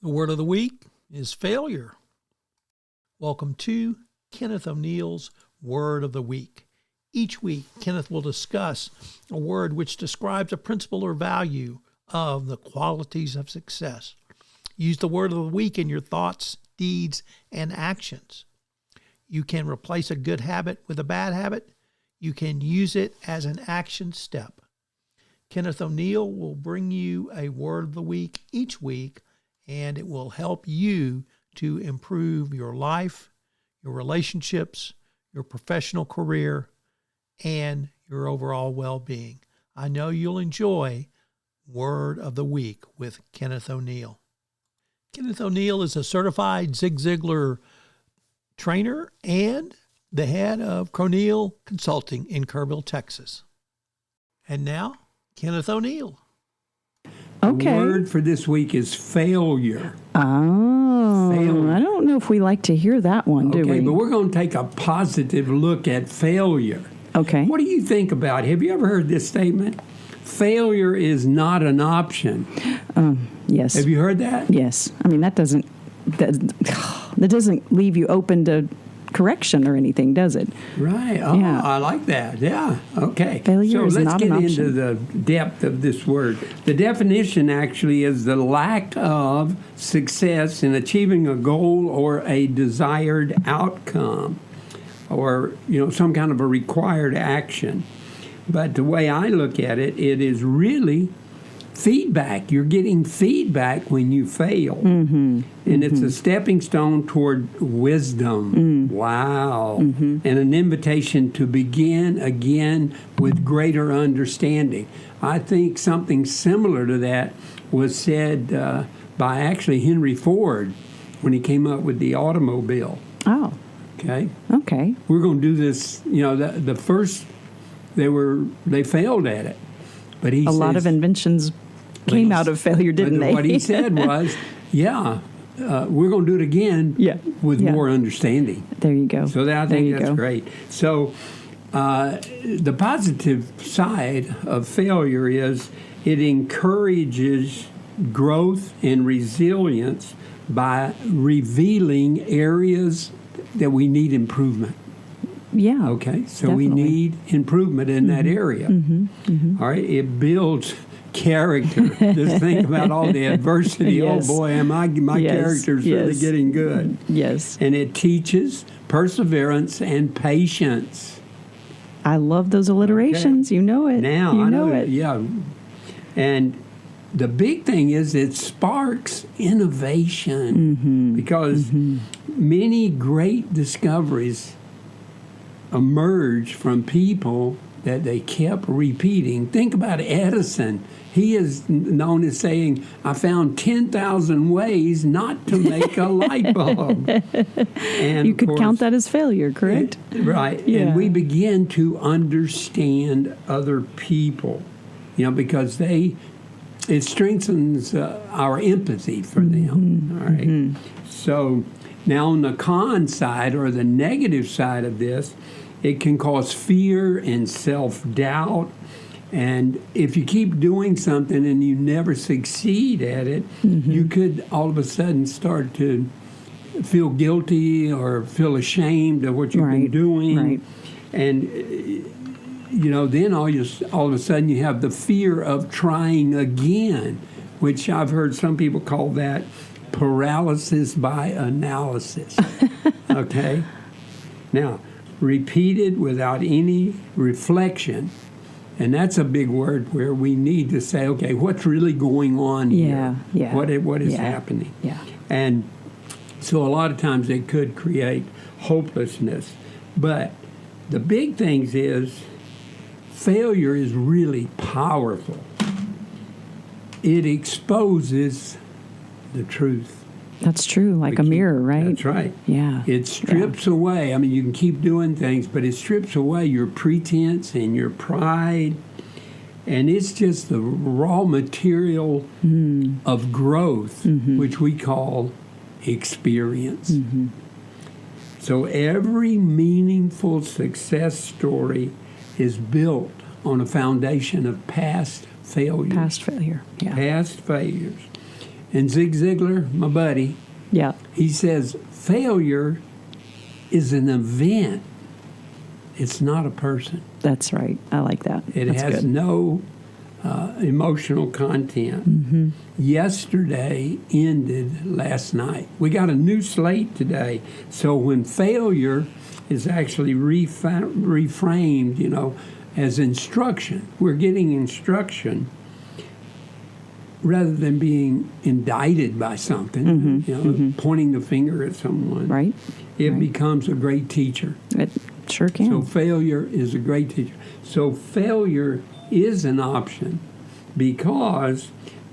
The word of the week is failure. Welcome to Kenneth O'Neal's Word of the Week. Each week, Kenneth will discuss a word which describes a principle or value of the qualities of success. Use the word of the week in your thoughts, deeds, and actions. You can replace a good habit with a bad habit. You can use it as an action step. Kenneth O'Neal will bring you a word of the week each week, and it will help you to improve your life, your relationships, your professional career, and your overall well-being. I know you'll enjoy Word of the Week with Kenneth O'Neal. Kenneth O'Neal is a certified Zig Ziglar trainer and the head of O'Neal Consulting in Kerrville, Texas. And now, Kenneth O'Neal. Okay. The word for this week is failure. Oh, Failure. I don't know if we like to hear that one, do we? Okay, but we're going to take a positive look at failure. Okay. What do you think about it? Have you ever heard this statement? Failure is not an option. Yes. Have you heard that? Yes. I mean, that doesn't leave you open to correction or anything, does it? Right. Oh, Yeah. I like that. Yeah. Okay. Failure is so let's not get an into option. the depth of this word. The definition actually is the lack of success in achieving a goal or a desired outcome, or some kind of a required action. But the way I look at it, it is really feedback. You're getting feedback when you fail. And it's a stepping stone toward wisdom. Wow. And an invitation to begin again with greater understanding. I think something similar to that was said by actually Henry Ford when he came up with the automobile. Oh, Okay? okay. We're going to do this, the first, they failed at it. But he A lot of inventions came out of failure, didn't they? What he said was, we're going to do it again with more understanding. There you go. So I There think you that's go. great. So the positive side of failure is it encourages growth and resilience by revealing areas that we need improvement. Yeah. Okay, so Definitely. we need improvement in that area. All right, it builds character. Just think about all the adversity. Yes. Oh boy, my Yes. character's really Yes. getting good. Yes. And it teaches perseverance and patience. I love those alliterations. Okay. You know it. Now, you I know it. Yeah. And the big thing is it sparks innovation because many great discoveries emerge from people that they kept repeating. Think about Edison. He is known as saying, I found 10,000 ways not to make a light bulb. And You of could course, count that as failure, correct? Right. Yeah. And we begin to understand other people, because it strengthens our empathy for them. All right. So now on the con side or the negative side of this, it can cause fear and self-doubt. And if you keep doing something and you never succeed at it, you could all of a sudden start to feel guilty or feel ashamed of what you've been doing. Right. And, then all of a sudden you have the fear of trying again, which I've heard some people call that paralysis by analysis. Okay? Now, repeated without any reflection. And that's a big word where we need to say, okay, what's really going on here? Yeah. What is happening? Yeah. And so a lot of times it could create hopelessness. But the big things is failure is really powerful. It exposes the truth. That's true, like a mirror, right? That's right. Yeah. It strips away. I mean, you can keep doing things, but it strips away your pretense and your pride. And it's just the raw material of growth, which we call experience. So every meaningful success story is built on a foundation of past failures. Past failure. Yeah. Past failures. And Zig Ziglar, my buddy, Yeah. he says failure is an event. It's not a person. That's right. I like that. It That's has good. no emotional content. Mm-hmm. Yesterday ended last night. We got a new slate today. So when failure is actually reframed, as instruction, we're getting instruction rather than being indicted by something, pointing the finger at someone. Right. It becomes a great teacher. It sure can. So failure is a great teacher. So failure is an option because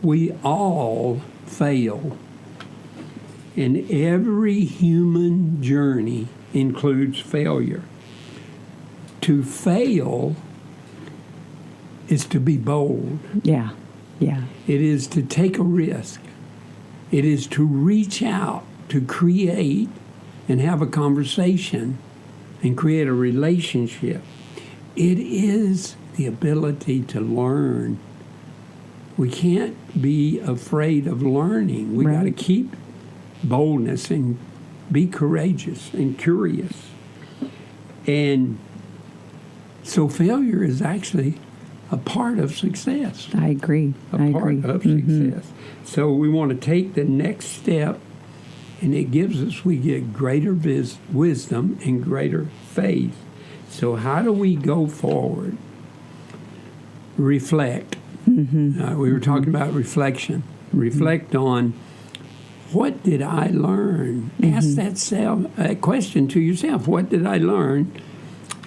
we all fail. And every human journey includes failure. To fail is to be bold. Yeah. Yeah. It is to take a risk. It is to reach out, to create and have a conversation and create a relationship. It is the ability to learn. We can't be afraid of learning. We got to keep boldness and be courageous and curious. And so failure is actually a part of success. I agree. I agree. Part of success. So we want to take the next step, and it gives us, we get greater wisdom and greater faith. So how do we go forward? Reflect. We were talking about reflection. Reflect on, what did I learn? Ask that question to yourself. What did I learn?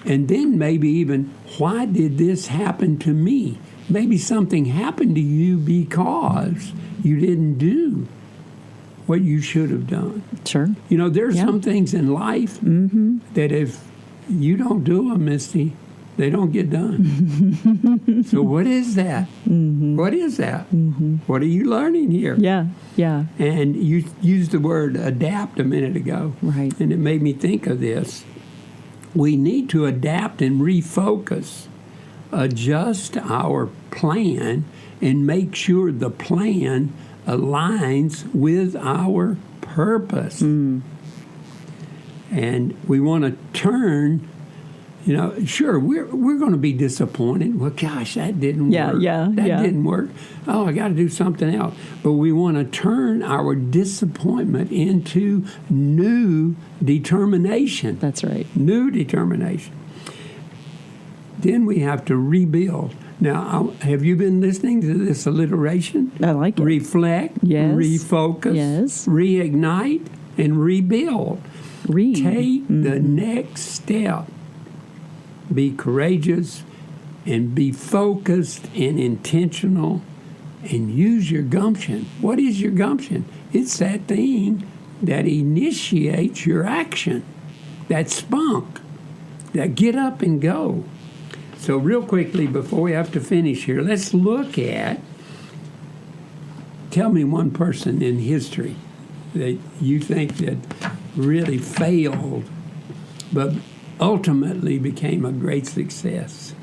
And then maybe even, why did this happen to me? Maybe something happened to you because you didn't do what you should have done. Sure. There's some things in life that if you don't do them, Misty, they don't get done. So what is that? What is that? What are you learning here? Yeah. Yeah. And you used the word adapt a minute ago. Right. And it made me think of this. We need to adapt and refocus, adjust our plan, and make sure the plan aligns with our purpose. And we want to turn, sure, we're going to be disappointed. Well, gosh, that didn't work. That didn't work. Oh, I got to do something else. But we want to turn our disappointment into new determination. That's right. New determination. Then we have to rebuild. Now, have you been listening to this alliteration? I like it. Reflect, Yes. refocus, Yes. reignite, and rebuild. Read. Take the next step. Be courageous and be focused and intentional and use your gumption. What is your gumption? It's that thing that initiates your action, that spunk, that get up and go. So real quickly, before we have to finish here, let's look at, tell me one person in history that you think that really failed, but ultimately became a great success.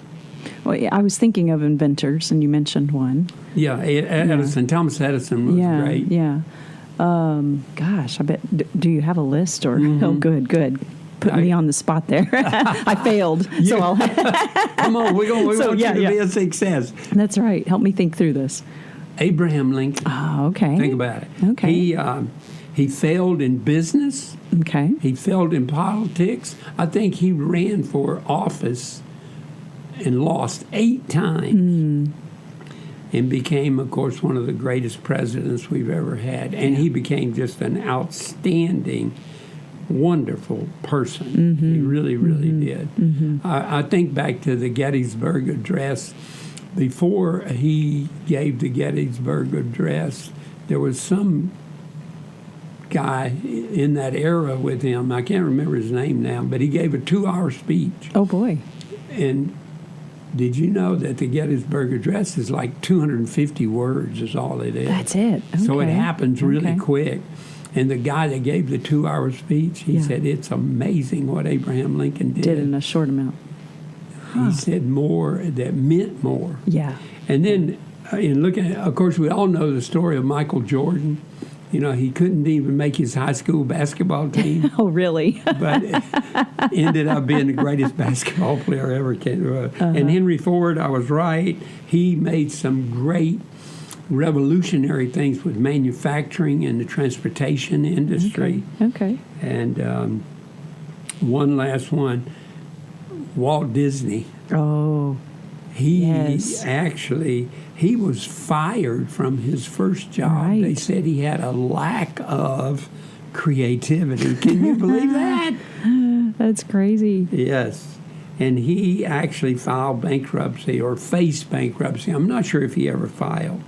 Well, yeah, I was thinking of inventors, and you mentioned one. Yeah, Edison, Thomas Edison was great. Yeah. Gosh, I bet. Do you have a list? Or oh, good. Put me on the spot there. I failed, so I'll. Come on, we want you to be a success. That's right. Help me think through this. Abraham Lincoln. Oh, okay. Think about it. Okay. He failed in business. Okay. He failed in politics. I think he ran for office and lost 8 times. And became, of course, one of the greatest presidents we've ever had. And he became just an outstanding, wonderful person. He really, really did. I think back to the Gettysburg Address. Before he gave the Gettysburg Address, there was some guy in that era with him. I can't remember his name now, but he gave a 2-hour speech. Oh, boy. And did you know that the Gettysburg Address is like 250 words is all it is? That's it. Okay. So it happens really quick. And the guy that gave the 2-hour speech, he said, it's amazing what Abraham Lincoln did. Did in a short amount. He said more that meant more. Yeah. And then in looking at, of course, we all know the story of Michael Jordan. You know, he couldn't even make his high school basketball team. Oh, really? But ended up being the greatest basketball player ever. And Henry Ford, I was right. He made some great revolutionary things with manufacturing and the transportation industry. Okay. And one last one, Walt Disney. Oh, yes. He was fired from his first job. Right. They said he had a lack of creativity. Can you believe that? That's crazy. Yes. And he actually filed bankruptcy or faced bankruptcy. I'm not sure if he ever filed,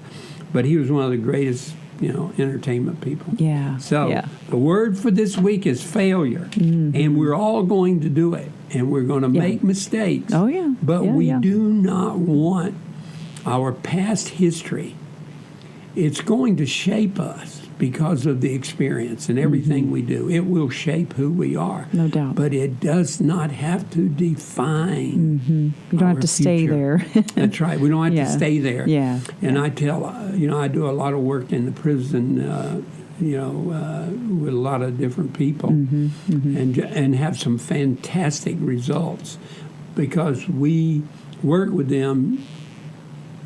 but he was one of the greatest, entertainment people. Yeah. So the word for this week is failure. Mm-hmm. And we're all going to do it. And we're going to make mistakes. Oh, yeah. But we do not want our past history. It's going to shape us because of the experience and everything we do. It will shape who we are. No doubt. But it does not have to define You don't have to stay there. That's right. We don't have to stay there. Yeah. And I tell, I do a lot of work in the prison, with a lot of different people and have some fantastic results because we work with them.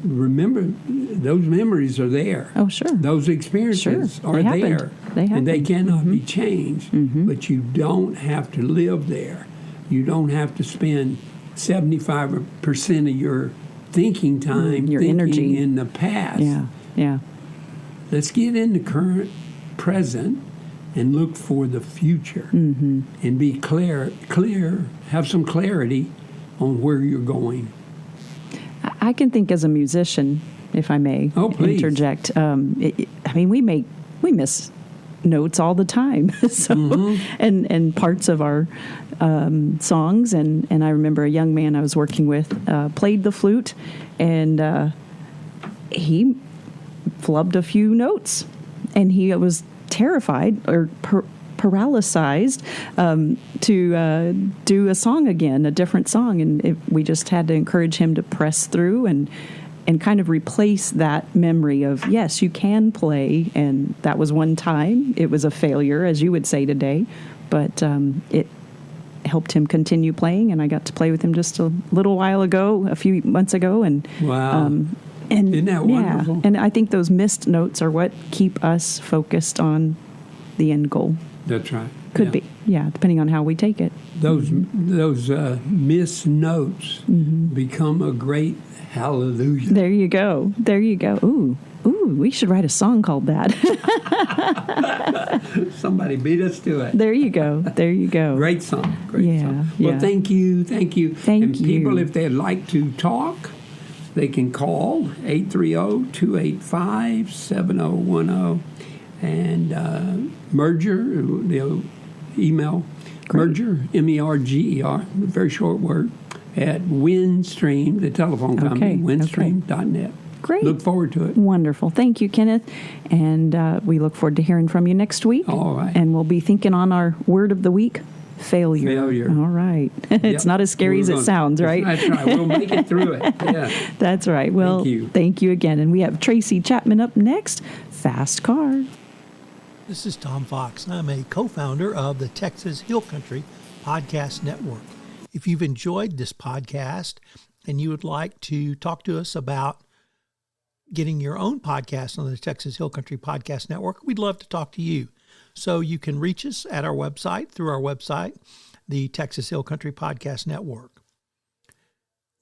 Remember, those memories are there. Oh, sure. Those experiences are there. They happened. And they cannot be changed. But you don't have to live there. You don't have to spend 75% of your thinking time your thinking energy in the past. Yeah. Let's get in the current, present, and look for the future. And be clear, have some clarity on where you're going. I can think as a musician, if I may interject. We miss notes all the time. So, and parts of our songs. And I remember a young man I was working with played the flute, and he flubbed a few notes, and he was terrified or paralyzed to do a song again, a different song. And we just had to encourage him to press through and kind of replace that memory of, yes, you can play. And that was one time. It was a failure, as you would say today. But it helped him continue playing. And I got to play with him just a little while ago, a few months ago. And wow. And isn't that wonderful? Yeah, and I think those missed notes are what keep us focused on the end goal. That's right. Could be, depending on how we take it. Those missed notes become a great hallelujah. There you go. Ooh, we should write a song called that. Somebody beat us to it. There you go. Great song. Song. Well, thank you. Thank you. People, if they'd like to talk, they can call 830-285-7010. And Merger, the email, Merger, MERGER, very short word, at Windstream, the telephone company, windstream.net. Great. Look forward to it. Wonderful. Thank you, Kenneth. And we look forward to hearing from you next week. All right. And we'll be thinking on our word of the week, failure. All right. It's not as scary as it sounds, right? That's right. We'll make it through it. Yeah. That's right. Well, thank you again. And we have Tracy Chapman up next. Fast Car. This is Tom Fox, and I'm a co-founder of the Texas Hill Country Podcast Network. If you've enjoyed this podcast and you would like to talk to us about getting your own podcast on the Texas Hill Country Podcast Network, we'd love to talk to you. So you can reach us at our website, through our website, the Texas Hill Country Podcast Network.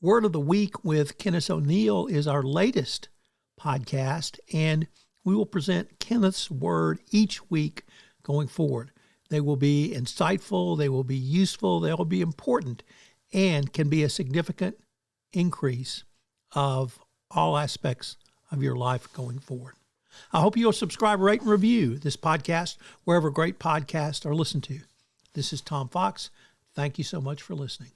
Word of the Week with Kenneth O'Neal is our latest podcast, and we will present Kenneth's word each week going forward. They will be insightful, they will be useful, they will be important, and can be a significant increase of all aspects of your life going forward. I hope you'll subscribe, rate, and review this podcast wherever great podcasts are listened to. This is Tom Fox. Thank you so much for listening.